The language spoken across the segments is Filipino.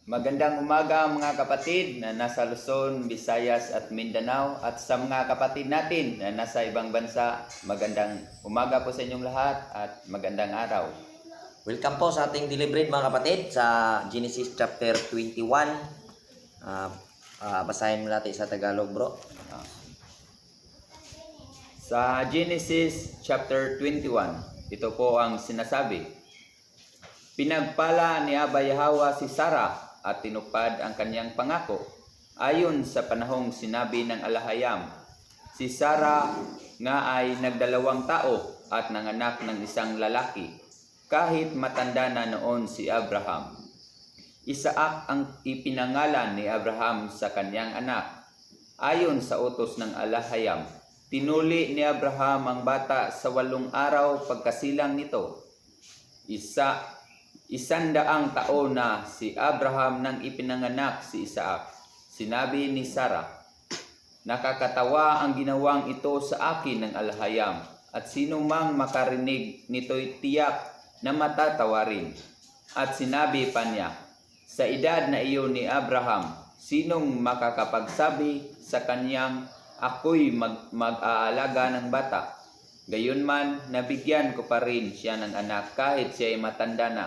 Magandang umaga mga kapatid na nasa Luzon, Visayas at Mindanao, at sa mga kapatid natin na nasa ibang bansa, magandang umaga po sa inyong lahat at magandang araw. Welcome po sa ating Daily Bread mga kapatid sa Genesis chapter 21. Basahin mo natin sa Tagalog, bro. Sa Genesis chapter 21, ito po ang sinasabi: Pinagpala ni Abba Yahweh si Sarah at tinupad ang kanyang pangako. Ayon sa panahong sinabi ng Alahayam, si Sarah nga ay nagdalawang tao at nanganak ng isang lalaki, kahit matanda na noon si Abraham. Isaac ang ipinangalan ni Abraham sa kanyang anak. Ayon sa utos ng Alahayam, tinuli ni Abraham ang bata sa 8 araw pagkasilang nito. 100 taon na si Abraham nang ipinanganak si Isaac. Sinabi ni Sarah, "Nakakatawa ang ginawang ito sa akin ng Alahayam, at sino mang makarinig nito'y tiyak na matatawarin." At sinabi pa niya, "Sa edad na iyon ni Abraham, sinong makakapagsabi sa kanyang ako'y mag-aalaga ng bata?" Gayunman, nabigyan ko pa rin siya ng anak kahit siya ay matanda na.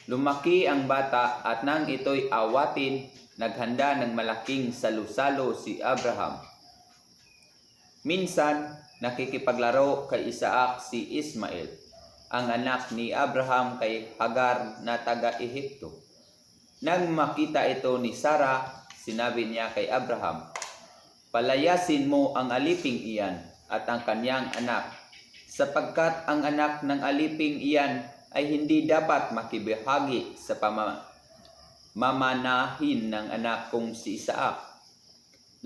Lumaki ang bata at nang ito'y awatin, naghanda ng malaking salu-salo si Abraham. Minsan, nakikipaglaro kay Isaac si Ismael, ang anak ni Abraham kay Hagar na taga-Ehipto. Nang makita ito ni Sarah, sinabi niya kay Abraham, "Palayasin mo ang aliping iyan at ang kanyang anak, sapagkat ang anak ng aliping iyan ay hindi dapat makibahagi sa mamanahin ng anak kong si Isaac."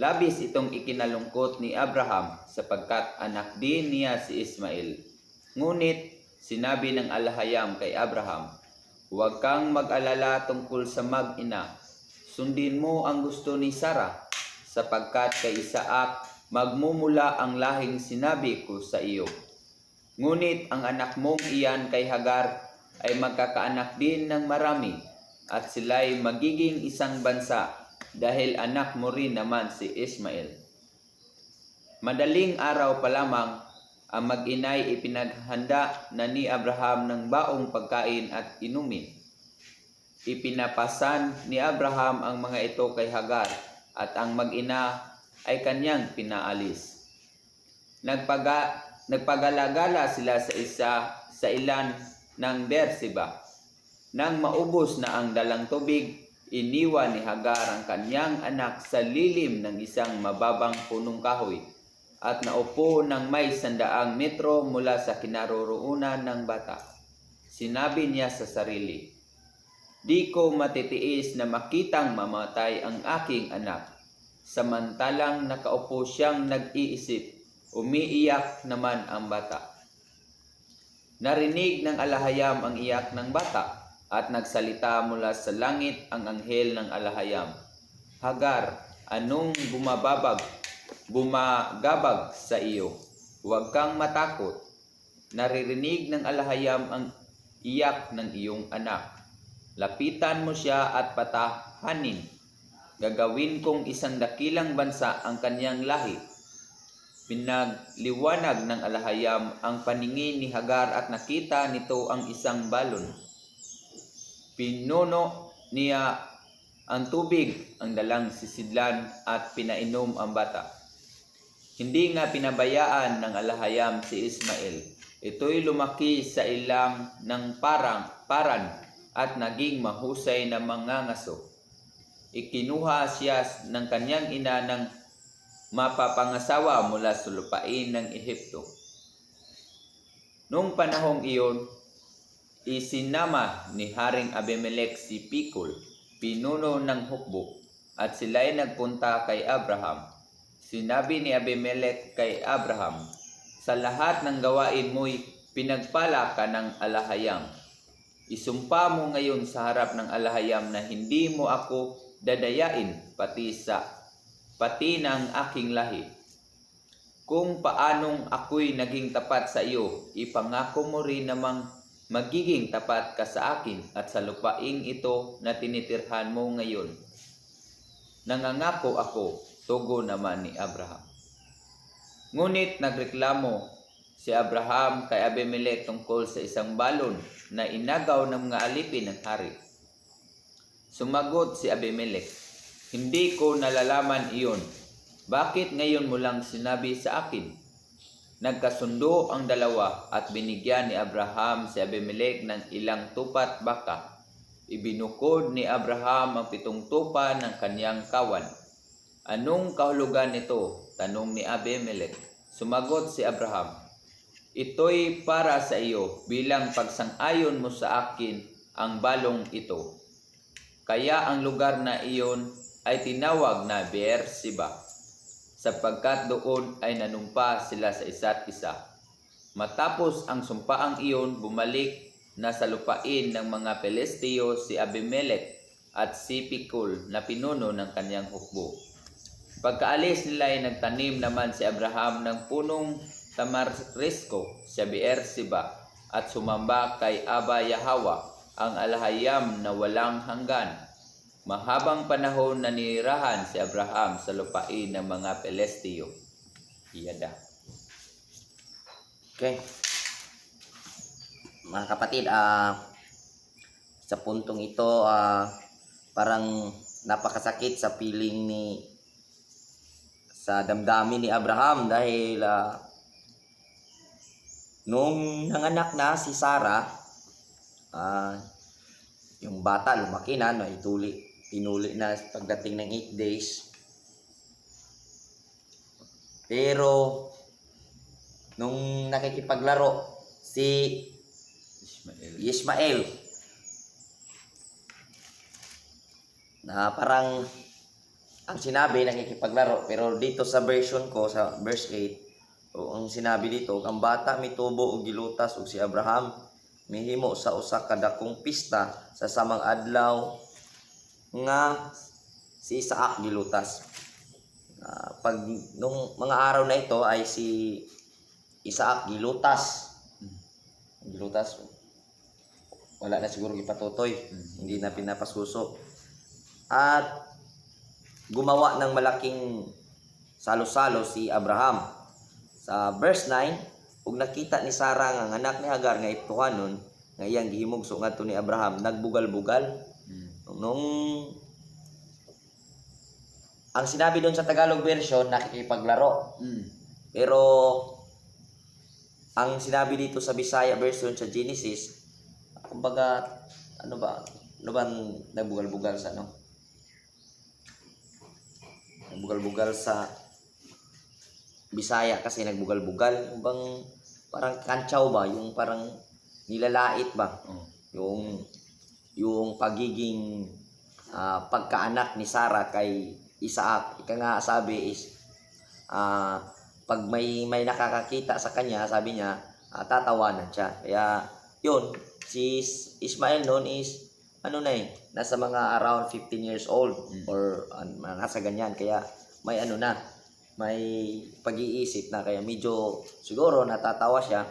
Labis itong ikinalungkot ni Abraham sapagkat anak din niya si Ismael. Ngunit sinabi ng Alahayam kay Abraham, "Huwag kang mag-alala tungkol sa mag-ina. Sundin mo ang gusto ni Sarah, sapagkat kay Isaac magmumula ang lahing sinabi ko sa iyo. Ngunit ang anak mong iyan kay Hagar ay magkakaanak din ng marami, at sila'y magiging isang bansa dahil anak mo rin naman si Ismael." Madaling araw pa lamang, ang mag-inay ipinaghanda na ni Abraham ng baong pagkain at inumin. Ipinapasan ni Abraham ang mga ito kay Hagar, at ang mag-ina ay kanyang pinaalis. Nagpagalagala sila sa ilan ng Berseba. Nang maubos na ang dalang tubig, iniwan ni Hagar ang kanyang anak sa lilim ng isang mababang punong kahoy at naupo ng may 100 metro mula sa kinaroroonan ng bata. Sinabi niya sa sarili, "Di ko matitiis na makitang mamatay ang aking anak." Samantalang nakaupo siyang nag-iisip, umiiyak naman ang bata. Narinig ng Alahayam ang iyak ng bata, at nagsalita mula sa langit ang anghel ng Alahayam, "Hagar, anong bumagabag sa iyo? Huwag kang matakot. Naririnig ng Alahayam ang iyak ng iyong anak. Lapitan mo siya at patahanin. Gagawin kong isang dakilang bansa ang kanyang lahi." Pinagliwanag ng Alahayam ang paningin ni Hagar at nakita nito ang isang balon. Pinuno niya ang tubig ang dalang sisidlan at pinainom ang bata. Hindi nga pinabayaan ng Alahayam si Ismael. Ito'y lumaki sa ilang ng paran at naging mahusay na mangangaso. Ikinuha siya ng kanyang ina ng mapapangasawa mula sa lupain ng Ehipto. Noong panahong iyon, isinama ni Haring Abimelech si Pikol, pinuno ng hukbo, at sila'y nagpunta kay Abraham. Sinabi ni Abimelech kay Abraham, "Sa lahat ng gawain mo'y pinagpala ka ng Alahayam. Isumpa mo ngayon sa harap ng Alahayam na hindi mo ako dadayain pati ng aking lahi. Kung paanong ako'y naging tapat sa iyo, ipangako mo rin namang magiging tapat ka sa akin at sa lupaing ito na tinitirhan mo ngayon. Nangangako ako, tugon naman ni Abraham. Ngunit nagreklamo si Abraham kay Abimelech tungkol sa isang balon na inagaw ng mga alipin ng hari. Sumagot si Abimelech, hindi ko nalalaman iyon. Bakit ngayon mo lang sinabi sa akin? Nagkasundo ang dalawa at binigyan ni Abraham si Abimelech ng ilang tupat baka. Ibinukod ni Abraham ang 7 tupa ng kanyang kawan. Anong kahulugan nito? Tanong ni Abimelech. Sumagot si Abraham, ito'y para sa iyo bilang pagsang-ayon mo sa akin ang balong ito. Kaya ang lugar na iyon ay tinawag na Beer-Seba, sapagkat doon ay nanumpa sila sa isa't isa. Matapos ang sumpaang iyon, bumalik na sa lupain ng mga Pelesteo si Abimelech at si Pikol na pinuno ng kanyang hukbo. Pagkaalis nila ay nagtanim naman si Abraham ng punong tamarisko sa Beer-Seba at sumamba kay Aba Yahawa ang alahayam na walang hanggan. Mahabang panahon na ninirahan si Abraham sa lupain ng mga Pelesteo. Iyada. Okay. Mga kapatid, sa puntong ito, parang napakasakit sa piling sa damdamin ni Abraham dahil nung nanganak na si Sarah, yung bata lumaki na, tinuli na pagdating ng 8 days. Pero nung nakikipaglaro si Ismael na parang ang sinabi nakikipaglaro, pero dito sa version ko sa verse 8, ang sinabi dito, ang bata mitubo og gilutas og si Abraham mihimo sa usa ka dakong pista sa samang adlaw nga si Isaac gilutas. Pag nung mga araw na ito ay si Isaac gilutas. Wala na siguro gipatutoy, hindi na pinapasuso. At gumawa ng malaking salo-salo si Abraham. Sa verse 9, ug nakita ni Sarah nga ang anak ni Hagar nga iptuhanon nga iyang gihimugso ngadto ni Abraham, nagbugal-bugal. Nung ang sinabi doon sa Tagalog version, nakikipaglaro. Pero ang sinabi dito sa Bisaya version sa Genesis, kumbaga ano ba nagbugal-bugal sa ano? Nagbugal-bugal sa Bisaya kasi nagbugal-bugal, yung bang parang kantsaw ba, yung parang nilalait ba, yung pagiging pagkaanak ni Sarah kay Isaac. Ika nga sabi is pag may nakakakita sa kanya, sabi niya tatawanan siya. Kaya yun, si Ismael noon is nasa mga around 15 years old or nasa ganyan. Kaya may may pag-iisip na, kaya medyo siguro natatawa siya.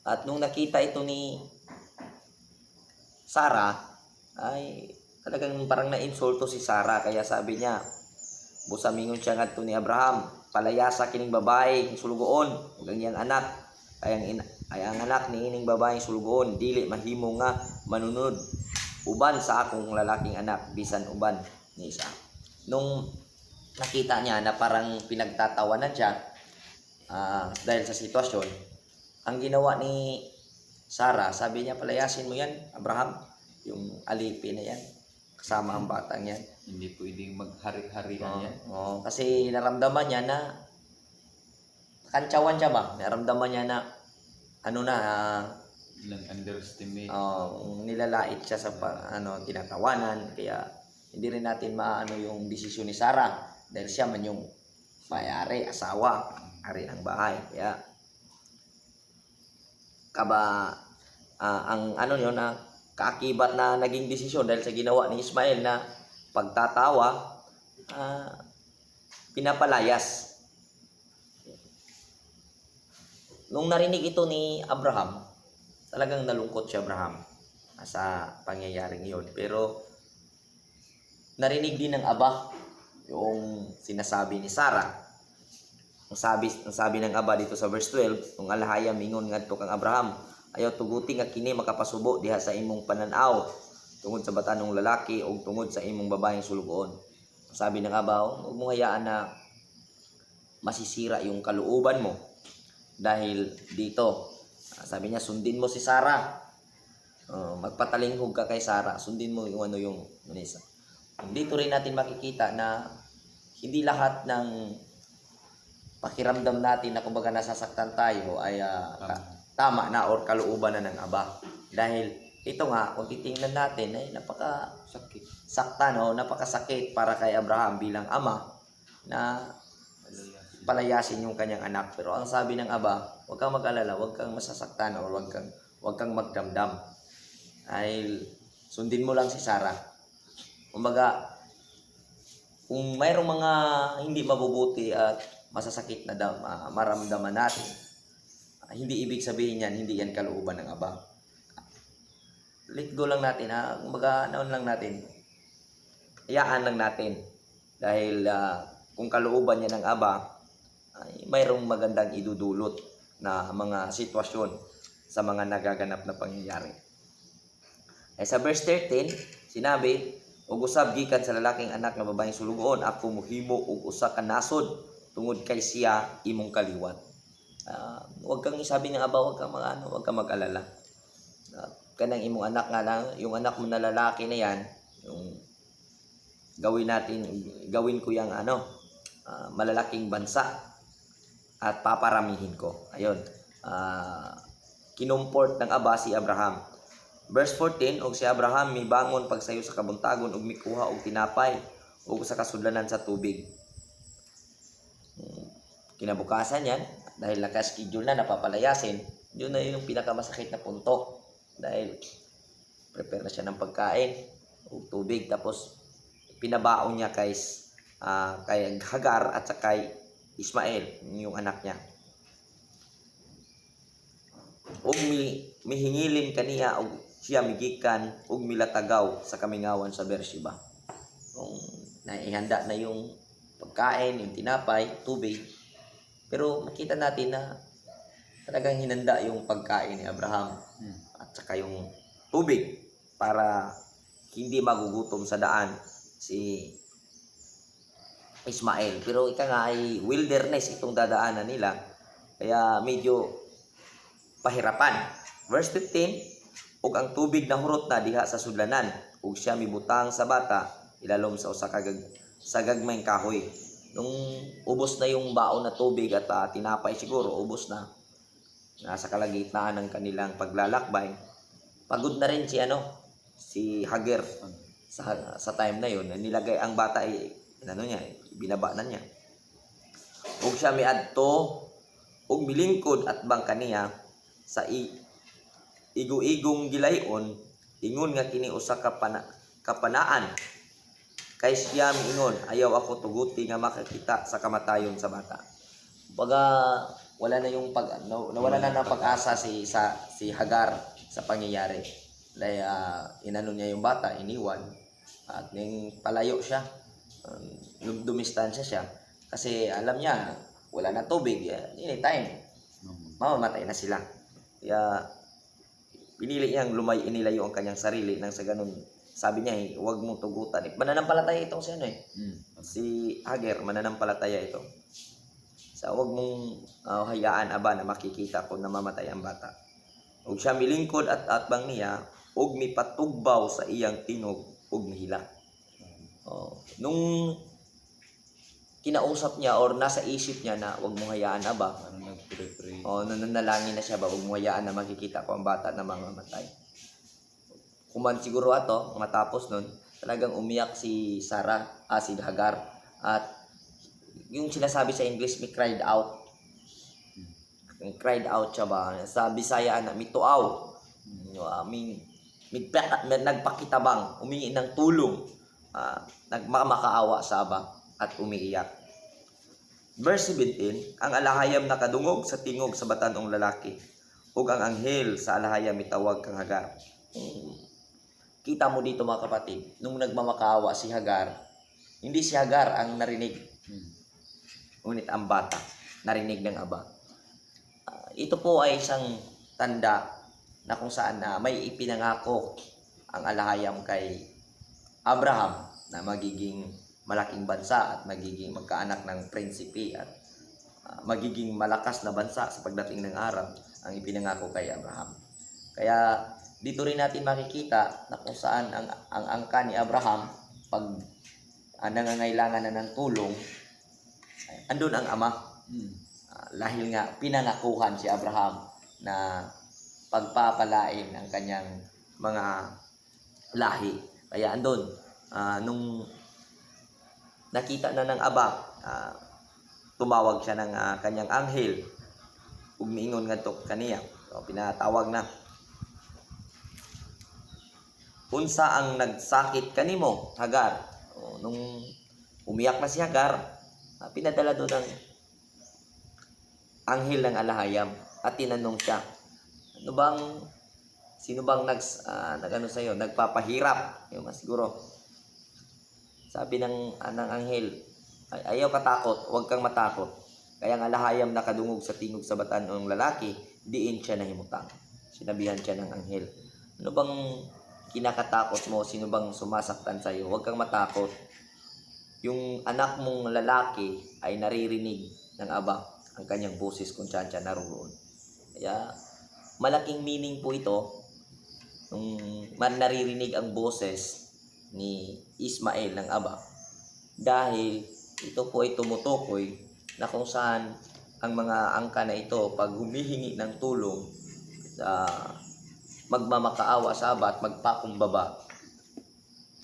At nung nakita ito ni Sarah, ay talagang parang na-insulto si Sarah. Kaya sabi niya, busamingon siya ngadto ni Abraham, palayasa kining babae ng sulugoon ug ang iyang anak. Ay ang anak ni ining babae sulugoon dili mahimo nga manunod uban sa akong lalaking anak bisan uban ni isa. Nung nakita niya na parang pinagtatawanan siya dahil sa sitwasyon, ang ginawa ni Sarah, sabi niya, palayasin mo yan Abraham, yung alipin na yan kasama ang batang yan. Hindi pwedeng maghari-harian yan. Kasi naramdaman niya na kantsawan siya ba? Naramdaman niya na Underestimate. Nilalait siya sa tinatawanan. Kaya hindi rin natin maano yung desisyon ni Sarah dahil siya man yung may-ari, asawa, ari ng bahay. Kaya ang yun na kaakibat na naging desisyon dahil sa ginawa ni Ismael na pagtatawa, pinapalayas. Nung narinig ito ni Abraham, talagang nalungkot si Abraham sa pangyayaring iyon. Pero narinig din ng Aba yung sinasabi ni Sarah. Ang sabi ng Aba dito sa verse 12, "Kung alahayam ingon ngadto kang Abraham, ayaw tuguti nga kini makapasubo diha sa imong pananaw tungod sa batanong lalaki o tungod sa imong babaeng sulugoon." Sabi ng Aba, huwag mong hayaan na masisira yung kalooban mo dahil dito. Sabi niya, sundin mo si Sarah. Magpatalinghog ka kay Sarah. Sundin mo yung Manisa. Dito rin natin makikita na hindi lahat ng pakiramdam natin na kumbaga nasasaktan tayo ay tama na or kalooban na ng Aba. Dahil ito nga, kung titingnan natin ay napakasaktan o napakasakit para kay Abraham bilang ama na palayasin yung kanyang anak. Pero ang sabi ng Aba, huwag kang mag-alala, huwag kang masasaktan o huwag kang magdamdam. Ay sundin mo lang si Sarah. Kumbaga, kung mayroong mga hindi mabubuti at masasakit na maramdaman natin, hindi ibig sabihin yan, hindi yan kalooban ng Aba. Let go lang natin, kumbaga naon lang natin, iyaan lang natin. Dahil kung kalooban niya ng Aba, ay mayroong magandang idudulot na mga sitwasyon sa mga nagaganap na pangyayari. Ay sa verse 13, sinabi, "Ug usab gikan sa lalaking anak nga babaeng sulugoon, ako mohimo og usa ka nasod tungod kay siya imong kaliwat." Huwag kang isabi ng Aba, huwag kang mag-alala. Kanang imong anak nga lang, yung anak mo na lalaki na yan, yung gawin ko yung malalaking bansa at paparamihin ko. Ayun. Kinumport ng Aba si Abraham. Verse 14, "Og si Abraham mibangon pagsayo sa kabuntagon ug mikuha og tinapay ug sa kasudlanan sa tubig." Kinabukasan yan, dahil naka-schedule na napapalayasin, yun na yung pinakamasakit na punto. Dahil prepare na siya ng pagkain o tubig, tapos pinabaon niya kay Hagar at sa kay Ismael, yung anak niya. "Og mihingilin kaniya og siya migikan og milatagaw sa kamingawan sa Beersheba." Kung naihanda na yung pagkain, yung tinapay, tubig, pero makita natin na talagang hinanda yung pagkain ni Abraham at saka yung tubig para hindi magugutom sa daan si Ismael. Pero ika nga ay wilderness itong dadaanan nila, kaya medyo pahirapan. Verse 15, "Ug ang tubig nahurot na diha sa sudlanan, ug siya mibutang sa bata ilalom sa usa ka gagmayng kahoy." Nung ubos na yung baon na tubig at tinapay siguro, ubos na. Nasa kalagitnaan ng kanilang paglalakbay. Pagod na rin si Hagar sa time na yun. Nilagay ang bata binaba na niya. "Ug siya miadto ug milingkod at bangka niya sa igo-igong gilayon, ingon nga kini usa ka kapanaan. Kay siya miingon, ayaw ako tuguti nga makakita sa kamatayon sa bata." Baga wala na yung nawala na ng pag-asa si Hagar sa pangyayari. Dahil niya yung bata, iniwan at ning palayo siya. Dumistansya siya kasi alam niya wala na tubig, anytime mamamatay na sila. Kaya pinili niyang inilayo ang kanyang sarili nang sa ganun. Sabi niya, huwag mong tugutan. Mananampalataya itong si Hagar, mananampalataya ito. So, huwag mong hayaan, Aba, na makikita kung namamatay ang bata. Ug siya milingkod at atbang niya, ug mipatugbaw sa iyang tinog, ug mihilak. Nung kinausap niya or nasa isip niya na huwag mong hayaan, Aba, nananalangin na siya ba, huwag mong hayaan na makikita ko ang bata na mamamatay. Kuman siguro matapos nun, talagang umiyak si Hagar. At yung sinasabi sa English, may cried out. Cried out siya ba? Sa Bisaya na mituaw. Nagpakitabang, humingi ng tulong. Nagmamakaawa sa Aba at umiiyak. Verse 17, "Ang alahayam nakadungog sa tingog sa batanong lalaki, ug ang anghel sa alahayam mitawag kang Hagar. Kita mo dito mga kapatid, nung nagmamakaawa si Hagar, hindi si Hagar ang narinig, ngunit ang bata narinig ng Aba. Ito po ay isang tanda na kung saan na may ipinangako ang alahayam kay Abraham na magiging malaking bansa at magiging magkaanak ng prinsipe at magiging malakas na bansa sa pagdating ng araw ang ipinangako kay Abraham. Kaya dito rin natin makikita na kung saan ang angka ni Abraham pag nangangailangan na ng tulong, andun ang ama. Dahil nga pinangakuhan si Abraham na pagpapalain ang kanyang mga lahi. Kaya andun, nung nakita na ng aba, tumawag siya ng kanyang anghel ug miingon ngadto kaniya. So, pinatawag na. Unsa ang nagsakit kanimo, Hagar? Nung umiyak na si Hagar, pinadala doon ang anghel ng alahayam at tinanong siya, sino bang nagano sa iyo, nagpapahirap? Yung siguro. Sabi ng anghel, ayaw katakot, huwag kang matakot. Kaya ang alahayam nakadungog sa tingog sa batan ng lalaki, diin siya nahimutang. Sinabihan siya ng anghel, ano bang kinakatakot mo? Sino bang sumasaktan sa iyo? Huwag kang matakot. Yung anak mong lalaki ay naririnig ng aba ang kanyang boses kung saan siya naroon. Kaya malaking meaning po ito nung naririnig ang boses ni Ismael ng aba. Dahil ito po ay tumutukoy na kung saan ang mga angka na ito pag humihingi ng tulong sa magmamakaawa sa aba at magpakumbaba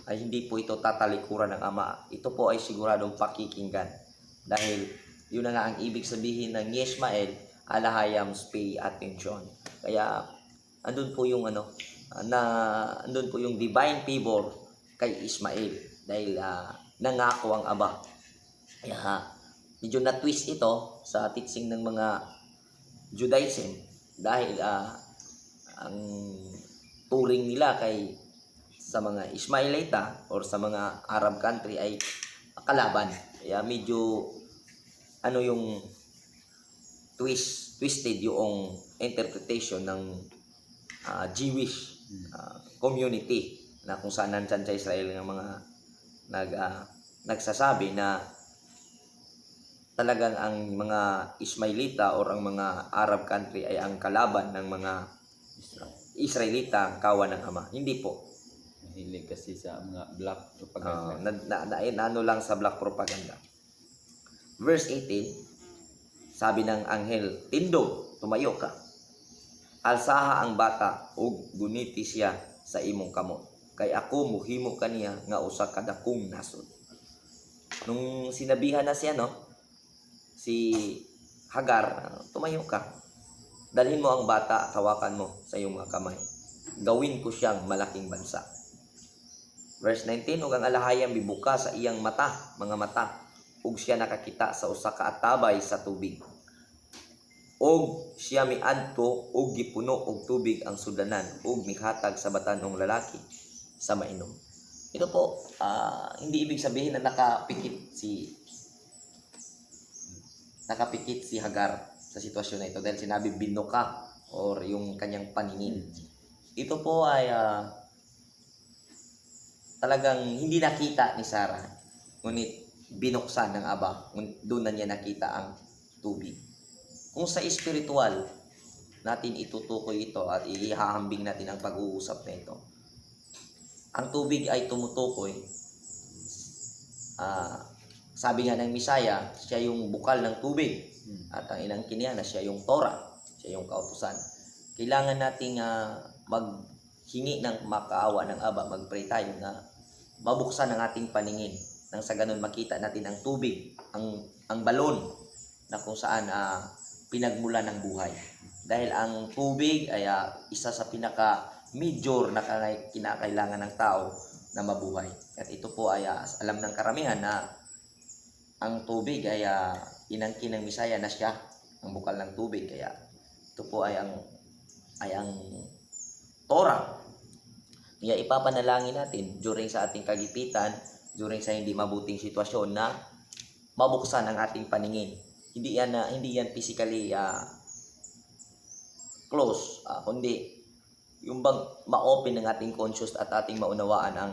ay hindi po ito tatalikuran ng ama. Ito po ay siguradong pakikinggan. Dahil yun na nga ang ibig sabihin ng Ismael, alahayam's pay attention. Kaya andun po yung andun po yung divine favor kay Ismael dahil nangako ang aba. Kaya medyo na-twist ito sa teaching ng mga Judaism dahil ang turing nila sa mga Ismailita or sa mga Arab country ay kalaban. Kaya medyo yung twisted yung interpretation ng Jewish community na kung saan nandyan sa Israel ng mga nagsasabi na talagang ang mga Ismailita or ang mga Arab country ay ang kalaban ng mga Israelita, kawan ng ama. Hindi po. Mahilig kasi sa mga black propaganda. Ano lang sa black propaganda. Verse 18, sabi ng anghel, tindog, tumayo ka. Alsaha ang bata ug guniti siya sa imong kamot. Kay ako muhimo kaniya nga usa ka dakong nasod. Nung sinabihan na siya si Hagar, tumayo ka. Dalhin mo ang bata at hawakan mo sa iyong mga kamay. Gawin ko siyang malaking bansa. Verse 19, ug ang alahayam bibuka sa iyang mata, mga mata, ug siya nakakita sa usa ka atabay sa tubig. Og siya miadto og gipuno og tubig ang sudanan ug mikhatag sa batan-ong lalaki sa mainom. Ito po, hindi ibig sabihin na nakapikit si Hagar sa sitwasyon na ito dahil sinabi binuka or yung kanyang paningin. Ito po ay talagang hindi nakita ni Sarah, ngunit binuksan ng aba. Doon na niya nakita ang tubig. Kung sa espiritual natin itutukoy ito at ihahambing natin ang pag-uusap na ito, ang tubig ay tumutukoy, sabi nga ng Misaya, siya yung bukal ng tubig. At ang inangkin niya na siya yung Torah, siya yung kautusan. Kailangan nating maghingi ng makaawa ng aba, mag-pray tayo na mabuksan ang ating paningin nang sa ganun makita natin ang tubig, ang balon na kung saan pinagmula ng buhay. Dahil ang tubig ay isa sa pinaka-major na kinakailangan ng tao na mabuhay. At ito po ay alam ng karamihan na ang tubig ay inangkin ng Misaya na siya ang bukal ng tubig. Kaya ito po ay ang ay ang Torah. Kaya ipapanalangin natin during sa ating kagipitan, during sa hindi mabuting sitwasyon na mabuksan ang ating paningin. Hindi yan physically close, kundi yung bang ma-open ng ating conscious at ating maunawaan ang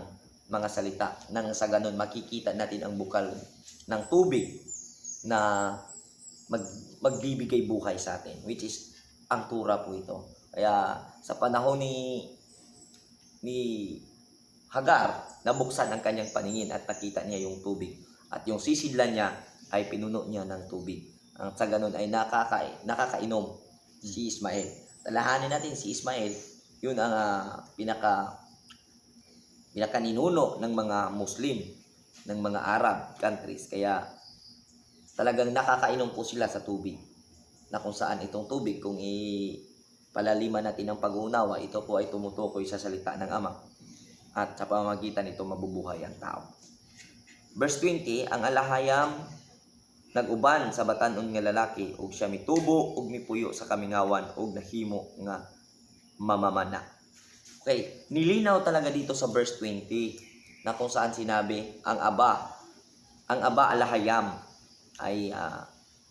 mga salita. Nang sa ganun makikita natin ang bukal ng tubig na magbibigay buhay sa atin, which is ang Torah po ito. Kaya sa panahon ni Hagar, nabuksan ang kanyang paningin at nakita niya yung tubig. At yung sisidlan niya ay pinuno niya ng tubig. Ang sa ganun ay nakakainom si Ismael. Talahanin natin si Ismael, yun ang pinakaninuno ng mga Muslim, ng mga Arab countries. Kaya talagang nakakainom po sila sa tubig. Na kung saan itong tubig, kung palaliman natin ang pag-uunawa, ito po ay tumutukoy sa salita ng Ama. At sa pamamagitan nito mabubuhay ang tao. Verse 20, ang alahayam nag-uban sa batan-on nga lalaki, ug siya mitubo, ug mipuyo sa kamingawan, ug nahimo nga mamamana. Okay, nilinaw talaga dito sa verse 20 na kung saan sinabi, ang aba alahayam ay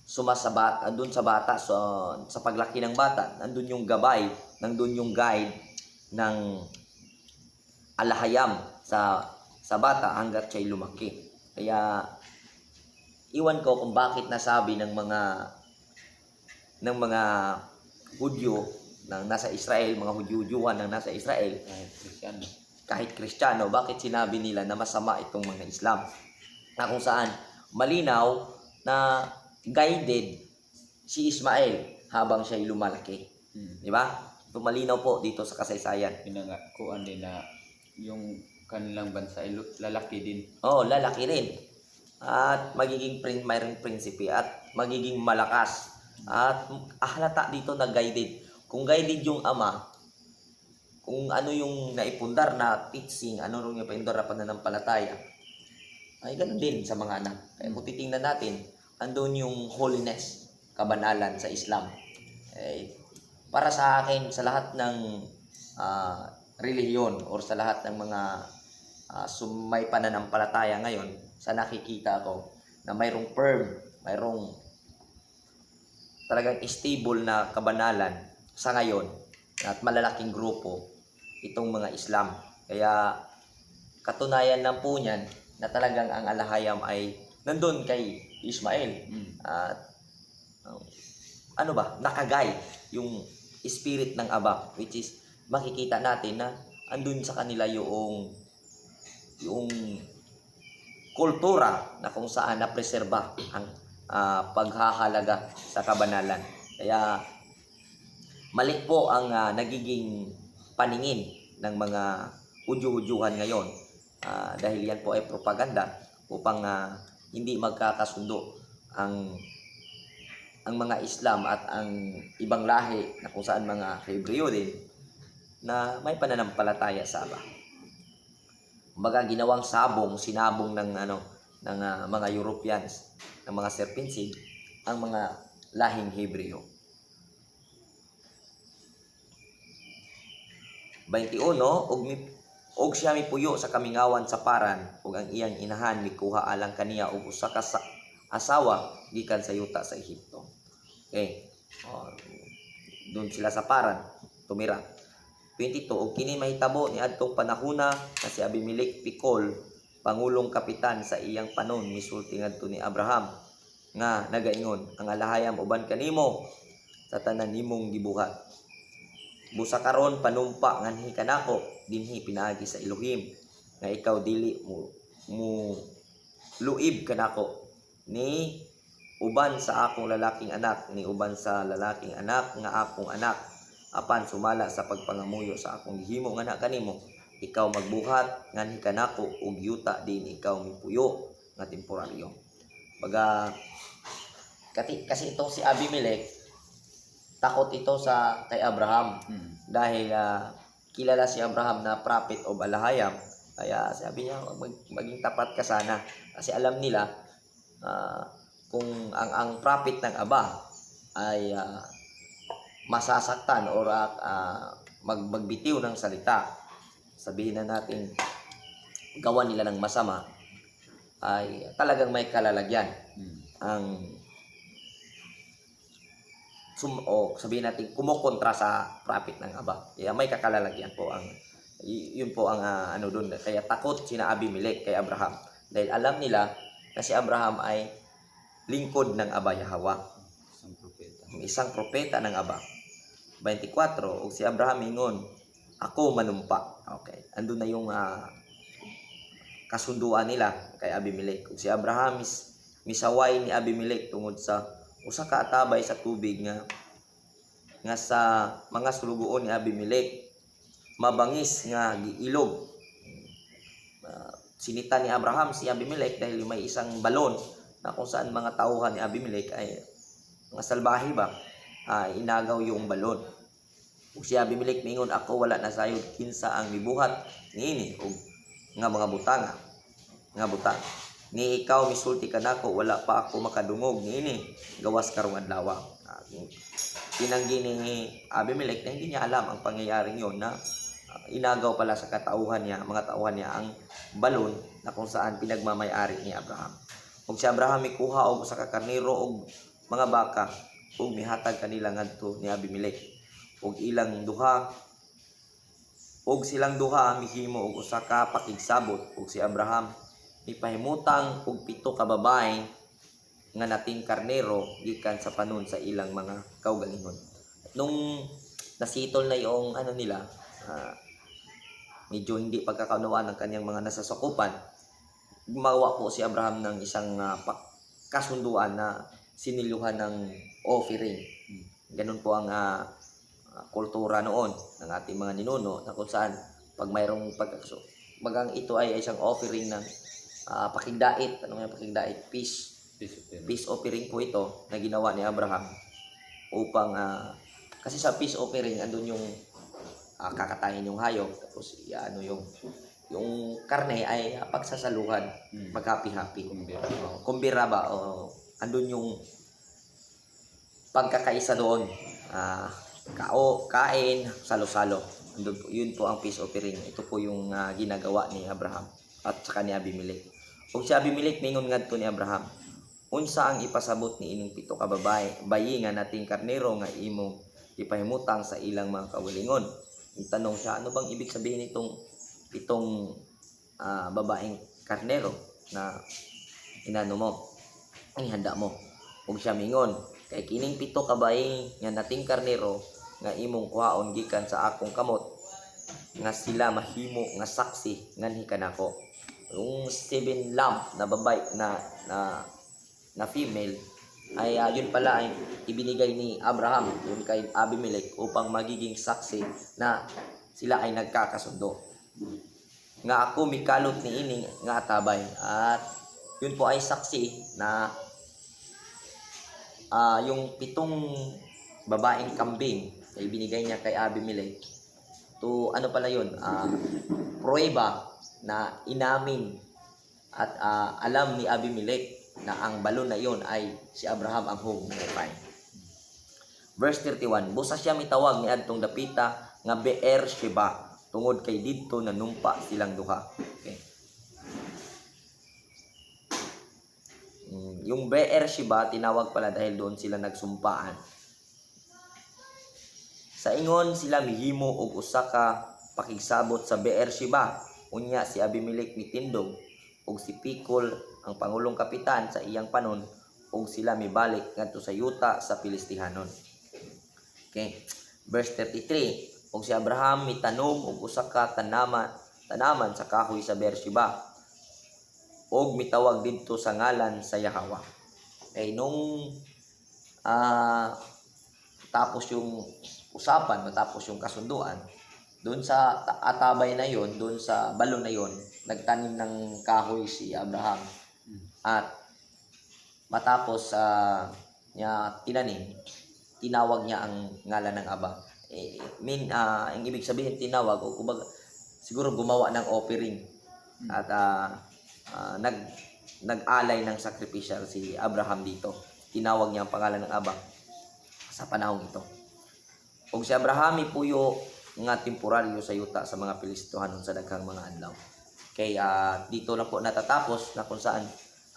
sumasabat, andun sa bata, sa paglaki ng bata, nandun yung gabay, nandun yung guide ng alahayam sa bata hanggat siya'y lumaki. Kaya iwan ko kung bakit nasabi ng mga Hudyo nang nasa Israel, mga Hudyo-Juan nang nasa Israel, kahit Kristiyano, bakit sinabi nila na masama itong mga Islam? Na kung saan malinaw na guided si Ismael habang siya'y lumalaki. Di ba? Ito malinaw po dito sa kasaysayan. Pinangakuan din na yung kanilang bansa ay lalaki din. Lalaki rin. At magiging mayroong prinsipe at magiging malakas. At halata dito na guided. Kung guided yung ama, kung ano yung naipundar na teaching, ano yung naipundar na pananampalataya, ay ganun din sa mga anak. Kaya kung titingnan natin, andun yung holiness, kabanalan sa Islam. Para sa akin, sa lahat ng relihiyon or sa lahat ng mga may pananampalataya ngayon, sa nakikita ko na mayroong mayroong talagang stable na kabanalan sa ngayon at malalaking grupo itong mga Islam. Kaya katunayan lang po niyan na talagang ang alahayam ay nandun kay Ismael. At nakagay yung spirit ng Aba, which is makikita natin na andun sa kanila yung kultura na kung saan na-preserba ang paghahalaga sa kabanalan. Kaya mali po ang nagiging paningin ng mga Hudyo-Hudyuhan ngayon, dahil yan po ay propaganda upang hindi magkakasundo ang mga Islam at ang ibang lahi na kung saan mga Hebreo din na may pananampalataya sa Aba. Kumbaga ginawang sinabong ng mga Europeans, ng mga serpensid, ang mga lahing Hebreo. 21, og siya mipuyo sa kamingawan sa paran, ug ang iyang inahan mikuha alang kaniya og usa ka asawa gikan sa yuta sa Ehipto. Okay. Doon sila sa paran tumira. 22, og kini mahitabo ni adtong panahona na si Abimelech Pikol, pangulong kapitan sa iyang panon, misulti ngadto ni Abraham nga nagaingon, ang alahayam uban kanimo sa tanan nimong gibuhat. Busa karon panumpa nganhi kanako dinhi pinaagi sa Elohim nga ikaw dili mo luib kanako ni uban sa akong lalaking anak, ni uban sa lalaking anak nga akong anak, apan sumala sa pagpangamuyo sa akong gihimo nga anak kanimo, ikaw magbuhat nganhi kanako ug yuta din ikaw mipuyo nga temporaryo. Baga kasi itong si Abimelech, takot ito kay Abraham dahil kilala si Abraham na prophet of alahayam. Kaya sabi niya maging tapat ka sana, kasi alam nila kung ang prophet ng Aba ay masasaktan or magbitiw ng salita, sabihin na natin gawa nila ng masama, ay talagang may kalalagyan ang o sabihin natin kumukontra sa prophet ng Aba. Kaya may kakalalagyan po ang yun po ang ano doon. Kaya takot sina Abimelech kay Abraham dahil alam nila na si Abraham ay lingkod ng Aba Yahweh, isang propeta ng Aba. 24, o si Abraham ingon, ako manumpa. Okay, andun na yung kasunduan nila kay Abimelech. Kung si Abraham misaway ni Abimelech tungod sa usa ka atabay sa tubig nga sa mga sulugoon ni Abimelech mabangis nga giilog. Sinita ni Abraham si Abimelech dahil may isang balon na kung saan mga tauhan ni Abimelech ay mga salbahe ba, inagaw yung balon. Ug si Abimelech mingon, ako wala na sayod kinsa ang mibuhat niini og nga mga butanga nga butang ni ikaw misulti ka nako, wala pa ako makadungog niini gawas karong adlaw. Tinanggi ni Abimelech na hindi niya alam ang pangyayaring yon na inagaw pala sa katauhan niya, mga tauhan niya ang balon na kung saan pinagmamay-ari ni Abraham. Ug si Abraham mikuha og usa ka karnero og mga baka ug mihatag kanila ngadto ni Abimelech. Ug silang duha mihimo og usa ka pakigsabot. Ug si Abraham mipahimutang og 7 ka babae nga nating karnero gikan sa panon sa ilang mga kaugalingon. Nung nasitol na yung ano nila, medyo hindi pagkakaunawaan ng kanyang mga nasasakupan, gumawa po si Abraham ng isang kasunduan na siniluhan ng offering. Ganun po ang kultura noon ng ating mga ninuno na kung saan pag mayroong bagang ito ay isang offering ng pakigdait. Ano nga pakigdait? Peace offering po ito na ginawa ni Abraham upang kasi sa peace offering andun yung kakatayin yung hayop, tapos yung karne ay pagsasaluhan, mag-happy-happy. Kumbira ba? Andun yung pagkakaisa doon. Kain, salo-salo. Andun po, yun po ang peace offering. Ito po yung ginagawa ni Abraham at saka ni Abimelech. Kung si Abimelech mingon ngadto ni Abraham, unsa ang ipasabot ni ining 7 ka bayi nga nating karnero nga imong ipahimutang sa ilang mga kawalingon? Itanong siya, ano bang ibig sabihin itong babaeng karnero na inano mo, ihanda mo? Ug siya mingon, kay kining 7 ka bayi nga nating karnero nga imong kuhaon gikan sa akong kamot nga sila mahimo nga saksi nganhi kanako. Yung 7 lamb na babae na female ay yun pala ay ibinigay ni Abraham yun kay Abimelech upang magiging saksi na sila ay nagkakasundo. Nga ako mikalot ni ining nga atabay, at yun po ay saksi na yung 7 babaeng kambing na ibinigay niya kay Abimelech to ano pala yun, pruweba na inamin at alam ni Abimelech na ang balon na yon ay si Abraham ang humupay. Verse 31, busa siya mitawag ni adtong dapita nga Beer-sheba tungod kay didto nanumpa silang duha. Okay. Yung Beer-sheba tinawag pala dahil doon sila nagsumpaan. Sa ingon sila mihimo og usa ka pakigsabot sa Beer-sheba. Unya si Abimelech mitindog og si Pikol ang pangulong kapitan sa iyang panon ug sila mibalik ngadto sa yuta sa Pilistihanon. Okay. Verse 33, ug si Abraham mitanom og usa ka tanaman sa kahoy sa Beer-sheba ug mitawag didto sa ngalan sa Yahweh. Okay, nung tapos yung usapan, matapos yung kasunduan, doon sa atabay na yon, doon sa balon na yon, nagtanim ng kahoy si Abraham. At matapos niya tinanim, tinawag niya ang ngalan ng Aba. Ang ibig sabihin tinawag o kumbaga siguro gumawa ng offering at nag-alay ng sacrificial si Abraham dito. Tinawag niya ang pangalan ng Aba sa panahong ito. ug si Abraham ipuyo nga temporaryo sa yuta sa mga Pilistohanon sa daghang mga adlaw. Kay dito na po natatapos na kung saan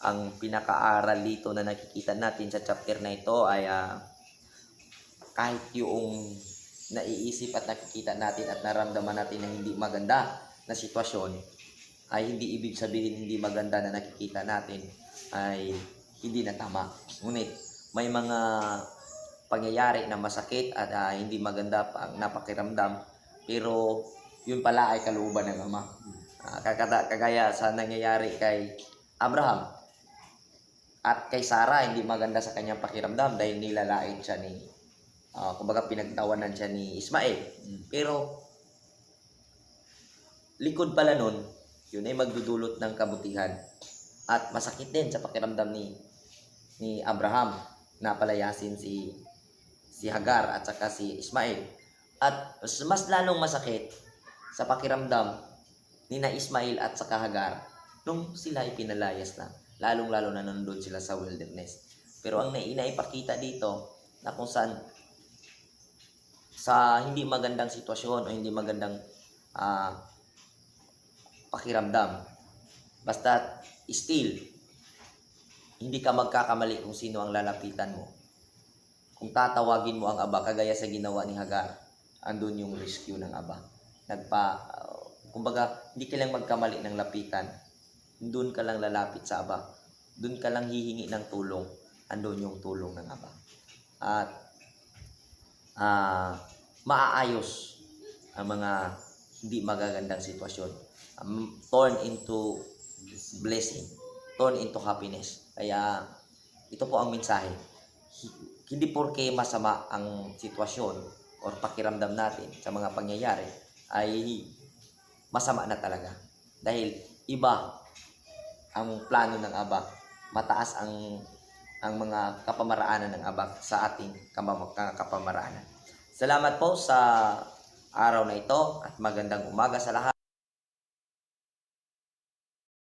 ang pinakaaral dito na nakikita natin sa chapter na ito ay kahit yung naiisip at nakikita natin at naramdaman natin na hindi maganda na sitwasyon, ay hindi ibig sabihin hindi maganda na nakikita natin ay hindi na tama. Ngunit may mga pangyayari na masakit at hindi maganda pang napakiramdam, pero yun pala ay kalooban ng Ama. Kagaya sa nangyayari kay Abraham at kay Sarah, hindi maganda sa kanyang pakiramdam dahil nilalait siya ni kumbaga pinagtawanan siya ni Ismael. Pero likod pala nun, yun ay magdudulot ng kabutihan at masakit din sa pakiramdam ni Abraham na palayasin si Hagar at saka si Ismael. At mas lalong masakit sa pakiramdam ni na Ismael at saka Hagar nung sila ay pinalayas na, lalong-lalo na nandun sila sa wilderness. Pero ang inaipakita dito na kung saan sa hindi magandang sitwasyon o hindi magandang pakiramdam, basta still hindi ka magkakamali kung sino ang lalapitan mo. Kung tatawagin mo ang Aba, kagaya sa ginawa ni Hagar, andun yung rescue ng Aba. Kumbaga, hindi ka lang magkamali ng lapitan. Doon ka lang lalapit sa Aba. Doon ka lang hihingi ng tulong. Andun yung tulong ng Aba. At maaayos ang mga hindi magagandang sitwasyon. Turn into blessing. Turn into happiness. Kaya ito po ang mensahe. Hindi porke masama ang sitwasyon o pakiramdam natin sa mga pangyayari ay masama na talaga. Dahil iba ang plano ng Aba. Mataas ang mga kapamaraanan ng Aba sa ating kapamaraanan. Salamat po sa araw na ito at magandang umaga sa lahat.